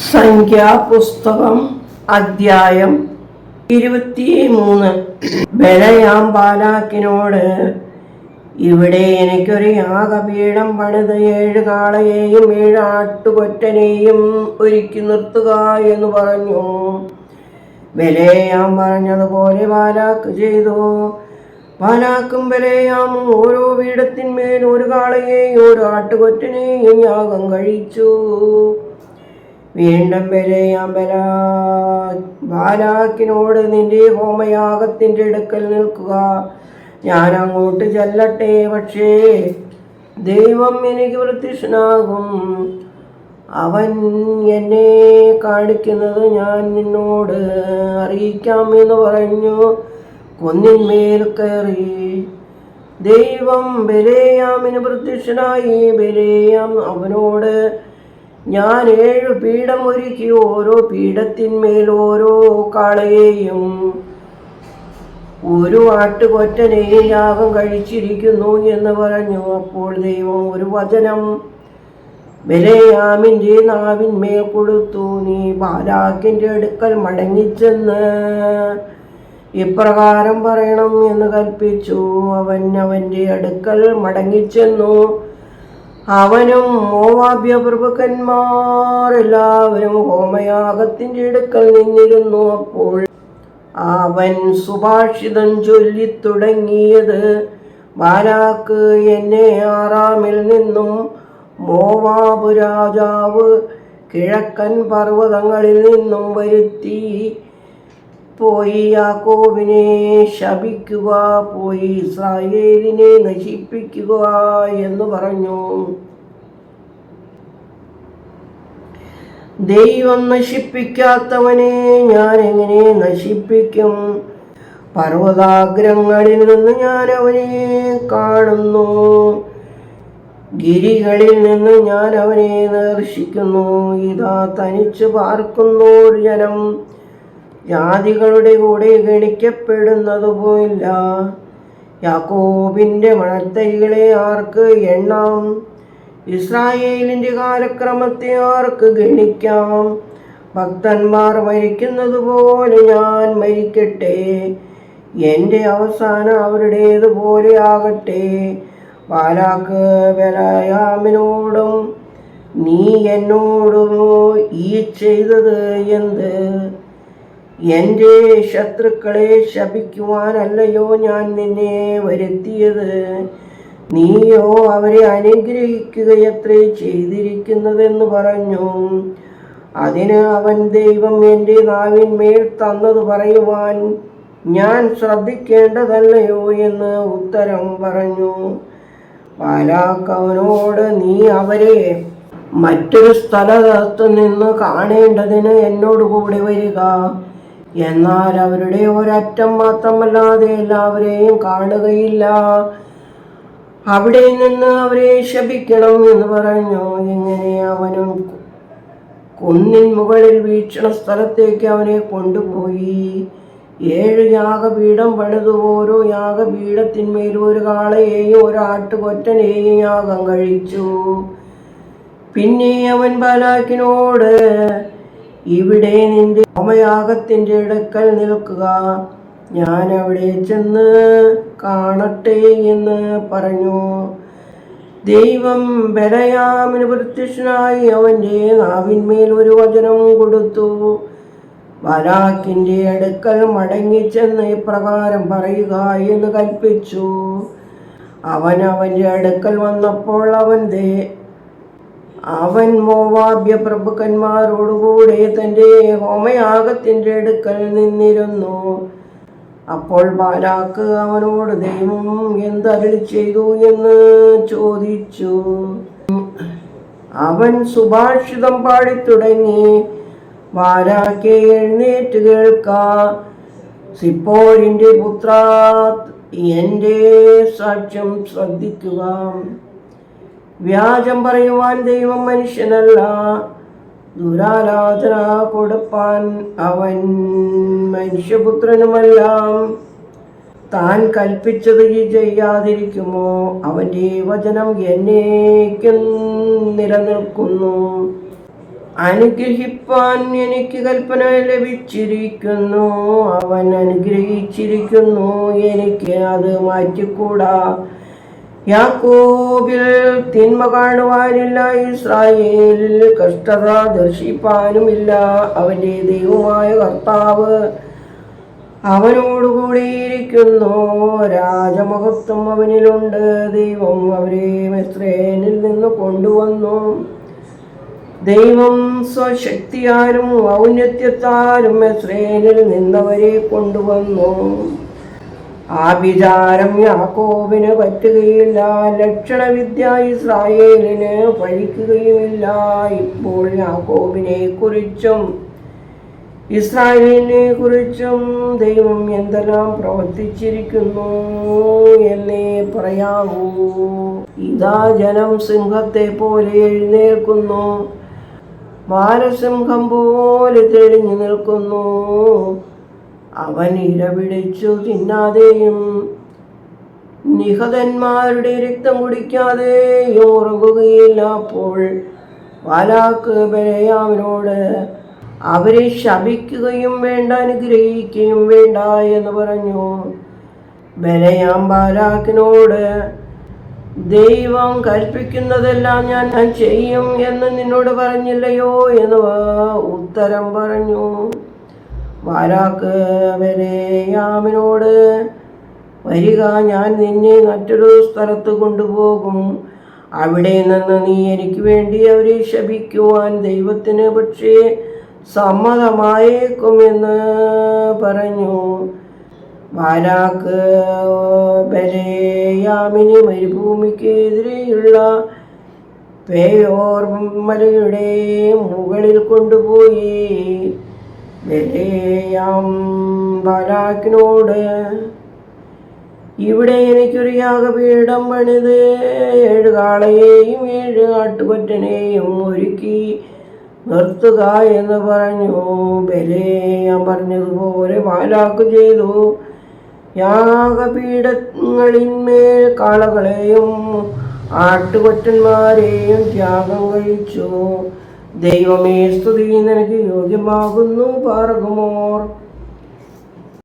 സംഖ്യാപുസ്തകം അധ്യായം 23. ബലയാം ബാലാക്കിനോട്, ഇവിടെ എനിക്കൊരു യാഗപീഠം പണിത് 7 കാളയെയും 7 ആട്ടുകൊറ്റനെയും ഒരുക്കി നിർത്തുക എന്ന് പറഞ്ഞു. ബലയാം പറഞ്ഞതുപോലെ ബാലാക്ക് ചെയ്തു. ബാലാക്കും ബലയാമും ഓരോ പീഠത്തിന്മേൽ 1 കാളയെയും 1 ആട്ടുകൊറ്റനെയും യാഗം കഴിച്ചു. വീണ്ടും ബലയാം ബാലാക്കിനോട്, നിന്റെ ഹോമയാഗത്തിൻ്റെ അടുക്കൽ നിൽക്കുക, ഞാൻ അങ്ങോട്ട് ചെല്ലട്ടെ. പക്ഷേ ദൈവം എനിക്ക് പ്രത്യക്ഷനാകും. അവൻ എന്നെ കാണിക്കുന്നത് ഞാൻ നിന്നോട് അറിയിക്കാം എന്ന് പറഞ്ഞു കുന്നിന്മേൽ കയറി. ദൈവം ബലയാമിന് പ്രത്യക്ഷനായി. ബലയാം അവനോട്, ഞാൻ 7 പീഠം ഒരുക്കി, ഓരോ പീഠത്തിന്മേൽ ഓരോ കാളയെയും 1 ആട്ടുകൊറ്റനെയും യാഗം കഴിച്ചിരിക്കുന്നു എന്ന് പറഞ്ഞു. അപ്പോൾ ദൈവം ഒരു വചനം ബലയാമിൻ്റെ നാവിന്മേൽ കൊടുത്തു. നീ ബാലാക്കിൻ്റെ അടുക്കൽ മടങ്ങിച്ചെന്ന് ഇപ്രകാരം പറയണം എന്ന് കൽപ്പിച്ചു. അവൻ അവൻ്റെ അടുക്കൽ മടങ്ങിച്ചെന്നു. അവനും മോവാബ്യ പ്രഭുക്കന്മാരെല്ലാവരും ഹോമയാഗത്തിൻ്റെ അടുക്കൽ നിന്നിരുന്നു. അപ്പോൾ അവൻ സുഭാഷിതം ചൊല്ലിത്തുടങ്ങിയത്, ബാലാക്ക് എന്നെ ആറാമിൽ നിന്നും മോവാബ് രാജാവ് കിഴക്കൻ പർവ്വതങ്ങളിൽ നിന്നും വരുത്തി പോയി യാക്കോബിനെ ശപിക്കുക, പോയി ഇസ്രായേലിനെ നശിപ്പിക്കുക എന്ന് പറഞ്ഞു. ദൈവം നശിപ്പിക്കാത്തവനെ ഞാൻ എങ്ങനെ നശിപ്പിക്കും? പർവ്വതാഗ്രങ്ങളിൽ നിന്ന് ഞാൻ അവനെ കാണുന്നു, ഗിരികളിൽ നിന്ന് ഞാൻ അവനെ ദർശിക്കുന്നു. ഇതാ തനിച്ച് പാർക്കുന്നോർ ജനം ജാതികളുടെ കൂടെ ഗണിക്കപ്പെടുന്നതുപോലില്ല. യാക്കോബിൻ്റെ മണത്തൈകളെ ആർക്ക് എണ്ണാം? ഇസ്രായേലിൻ്റെ കാലക്രമത്തെ ആർക്ക് ഗണിക്കാം? ഭക്തന്മാർ മരിക്കുന്നത് പോലെ ഞാൻ മരിക്കട്ടെ, എൻ്റെ അവസാനം അവരുടേതുപോലെ ആകട്ടെ. ബാലാക്ക് ബലയാമിനോടും, നീ എന്നോടും ഈ ചെയ്തത് എന്ത്? എൻ്റെ ശത്രുക്കളെ ശപിക്കുവാനല്ലയോ ഞാൻ നിന്നെ വരുത്തിയത്? നീയോ അവരെ അനുഗ്രഹിക്കുകയത്രേ ചെയ്തിരിക്കുന്നതെന്ന് പറഞ്ഞു. അതിന് അവൻ, ദൈവം എൻ്റെ നാവിന്മേൽ തന്നത് പറയുവാൻ ഞാൻ ശ്രദ്ധിക്കേണ്ടതല്ലയോ എന്ന് ഉത്തരം പറഞ്ഞു. ബാലാക്ക് അവനോട്, നീ അവരെ മറ്റൊരു സ്ഥലത്ത് നിന്ന് കാണേണ്ടതിന് എന്നോട് കൂടെ വരിക, എന്നാൽ അവരുടെ ഒരറ്റം മാത്രമല്ലാതെ എല്ലാവരെയും കാണുകയില്ല, അവിടെ നിന്ന് അവരെ ശപിക്കണം എന്ന് പറഞ്ഞു. ഇങ്ങനെ അവനും കുന്നിൻ മുകളിൽ വീക്ഷണ സ്ഥലത്തേക്ക് അവനെ കൊണ്ടുപോയി. 7 യാഗപീഠം പണിതു. ഓരോ യാഗപീഠത്തിന്മേൽ 1 കാളയെയും 1 ആട്ടുകൊറ്റനെയും യാഗം കഴിച്ചു. പിന്നെ അവൻ ബാലാക്കിനോട്, ഇവിടെ നിന്റെ ഹോമയാഗത്തിൻ്റെ അടുക്കൽ നിൽക്കുക, ഞാൻ അവിടെ ചെന്ന് കാണട്ടെ എന്ന് പറഞ്ഞു. ദൈവം ബലയാമിന് പ്രത്യക്ഷനായി. അവൻ്റെ നാവിന്മേൽ ഒരു വചനം കൊടുത്തു. ബാലാക്കിൻ്റെ അടുക്കൽ മടങ്ങിച്ചെന്ന് ഇപ്രകാരം പറയുക എന്ന് കൽപ്പിച്ചു. അവൻ അവൻ്റെ അടുക്കൽ വന്നപ്പോൾ അവൻ മോവാബ്യ പ്രഭുക്കന്മാരോടുകൂടെ തൻ്റെ ഹോമയാഗത്തിൻ്റെ അടുക്കൽ നിന്നിരുന്നു. അപ്പോൾ ബാലാക്ക് അവനോട്, ദൈവം എന്തരുളി ചെയ്തു എന്ന് ചോദിച്ചു. അവൻ സുഭാഷിതം പാടിത്തുടങ്ങി. ബാലാക്കേ, എഴുന്നേറ്റ് കേൾക്ക, സിപ്പോരിൻ്റെ പുത്ര, എൻ്റെ സാക്ഷ്യം ശ്രദ്ധിക്കുക. വ്യാജം പറയുവാൻ ദൈവം മനുഷ്യനല്ല, ദുരാലോചന കൊടുപ്പാൻ അവൻ മനുഷ്യപുത്രനുമല്ല. താൻ കൽപ്പിച്ചത് ചെയ്യാതിരിക്കുമോ? അവൻ്റെ വചനം എന്നേക്കും നിലനിൽക്കുന്നു. അനുഗ്രഹിപ്പാൻ എനിക്ക് കൽപ്പന ലഭിച്ചിരിക്കുന്നു. അവൻ അനുഗ്രഹിച്ചിരിക്കുന്നു, എനിക്ക് അത് മാറ്റിക്കൂടാ. യാക്കോബിൽ തിന്മ കാണുവാനില്ല, ഇസ്രായേലിൽ കഷ്ടത ദർശിപ്പാനുമില്ല. അവന്റെ ദൈവമായ കർത്താവ് അവനോടുകൂടിയിരിക്കുന്നു, രാജമഹത്വം അവനിലുണ്ട്. ദൈവം അവരെ മിസ്രയീമിൽ നിന്ന് കൊണ്ടുവന്നു. ദൈവം സ്വശക്തിയാലും ഔന്നത്യത്താലും മിസ്രയീമിൽ നിന്നവരെ കൊണ്ടുവന്നു. ആഭിചാരം യാക്കോബിന് പറ്റുകയില്ല, ലക്ഷണവിദ്യ ഇസ്രായേലിന് ഫലിക്കുകയുമില്ല. ഇപ്പോൾ യാക്കോബിനെ കുറിച്ചും ഇസ്രായേലിനെ കുറിച്ചും ദൈവം എന്തെല്ലാം പ്രവർത്തിച്ചിരിക്കുന്നു എന്നേ പറയാവൂ. ഇതാ ജനം സിംഹത്തെ പോലെ എഴുന്നേൽക്കുന്നു, ബാലസിംഹം പോലെ തെളിഞ്ഞു നിൽക്കുന്നു. അവൻ ഇരപിടിച്ചു തിന്നാതെയും നിഹതന്മാരുടെ രക്തം കുടിക്കാതെയും ഉറങ്ങുകയില്ല. അപ്പോൾ ബാലാക്ക് ബലയാമിനോട് അവരെ ശപിക്കുകയും വേണ്ട, അനുഗ്രഹിക്കുകയും വേണ്ട എന്ന് പറഞ്ഞു. ബലയാം ബാലാക്കിനോട്, ദൈവം കൽപ്പിക്കുന്നതെല്ലാം ഞാൻ ചെയ്യും എന്ന് നിന്നോട് പറഞ്ഞില്ലയോ എന്ന് ഉത്തരം പറഞ്ഞു. ബാലാക്ക് ബലയാമിനോട്, വരിക, ഞാൻ നിന്നെ മറ്റൊരു സ്ഥലത്ത് കൊണ്ടുപോകും. അവിടെ നിന്ന് നീ എനിക്ക് വേണ്ടി അവരെ ശപിക്കുവാൻ ദൈവത്തിന് പക്ഷേ സമ്മതമായേക്കും എന്ന് പറഞ്ഞു. ബാലാക്ക് ബലയാമിനെ മരുഭൂമിക്ക് എതിരെയുള്ള പേയോർ മലയുടെ മുകളിൽ കൊണ്ടുപോയി. ബലയാം ബാലാക്കിനോട്, ഇവിടെ എനിക്കൊരു യാഗപീഠം പണിത് 7 കാളയെയും 7 ആട്ടുകൊറ്റനെയും ഒരുക്കി നിർത്തുക എന്ന് പറഞ്ഞു. ബലയാം പറഞ്ഞതുപോലെ ബാലാക്ക് ചെയ്തു. യാഗപീഠങ്ങളിന്മേൽ കാളകളെയും ആട്ടുകൊറ്റന്മാരെയും ത്യാഗം കഴിച്ചു. ദൈവമേ, സ്തുതി, നിനക്ക് യോഗ്യമാകുന്നു. പാർക്കുമോർ.